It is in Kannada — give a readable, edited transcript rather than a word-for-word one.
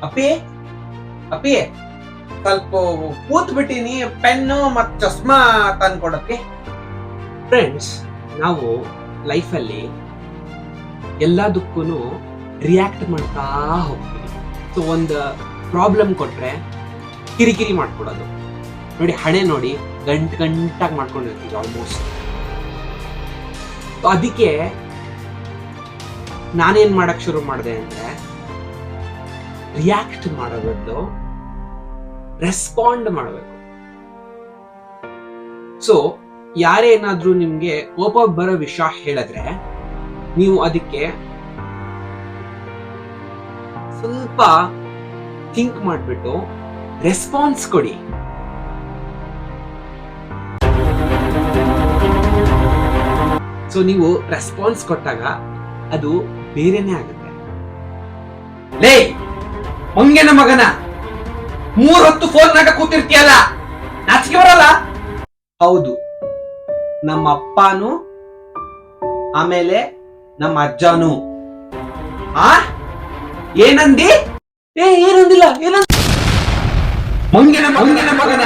ಅಪ್ಪಿ ಅಪ್ಪಿ ಸ್ವಲ್ಪ ಕೂತ್ ಬಿಟ್ಟಿನಿ, ಪೆನ್ನು ಮತ್ ಚಸ್ಮಾ ತಂದ್ಕೊಡಪ್ಪಿ. ಫ್ರೆಂಡ್ಸ್, ನಾವು ಲೈಫಲ್ಲಿ ಎಲ್ಲದಕ್ಕೂ ರಿಯಾಕ್ಟ್ ಮಾಡ್ತಾ ಹೋಗ್ತೀವಿ. ಸೊ ಒಂದು ಪ್ರಾಬ್ಲಮ್ ಕೊಟ್ರೆ ಕಿರಿಕಿರಿ ಮಾಡ್ಕೊಡೋದು ನೋಡಿ, ಹಣೆ ನೋಡಿ ಗಂಟಾಗಿ ಮಾಡ್ಕೊಂಡಿರ್ತೀವಿ ಆಲ್ಮೋಸ್ಟ್. ಅದಕ್ಕೆ ನಾನೇನ್ ಮಾಡಕ್ ಶುರು ಮಾಡಿದೆ ಅಂದ್ರೆ, ರಿಯಾಕ್ಟ್ ಮಾಡೋ ಬದಲು ರೆಸ್ಪಾಂಡ್ ಮಾಡಬೇಕು. ಸೊ ಯಾರೇ ಏನಾದ್ರೂ ನಿಮ್ಗೆ ಕೋಪ ಬರೋ ವಿಷಯ ಹೇಳಿದ್ರೆ ನೀವು ಅದಕ್ಕೆ ಸ್ವಲ್ಪ ಥಿಂಕ್ ಮಾಡ್ಬಿಟ್ಟು ರೆಸ್ಪಾನ್ಸ್ ಕೊಡಿ. ಸೊ ನೀವು ರೆಸ್ಪಾನ್ಸ್ ಕೊಟ್ಟಾಗ ಅದು ಬೇರೆನೆ ಆಗುತ್ತೆ. ಲೇ ಮಂಗನ ಮಗನ, 3 ಹೊತ್ತು ಫೋನ್ನಾಗ ಕೂತಿರ್ತೀಯಲ್ಲ, ನಾಚಿಕೆ ಬರಲ್ಲ? ಹೌದು, ನಮ್ಮ ಅಪ್ಪನೂ ಆಮೇಲೆ ನಮ್ಮ ಅಜ್ಜನೂ. ಏನಂದಿ? ಏನಂದಿಲ್ಲ, ಮಂಗನ ಮಗನ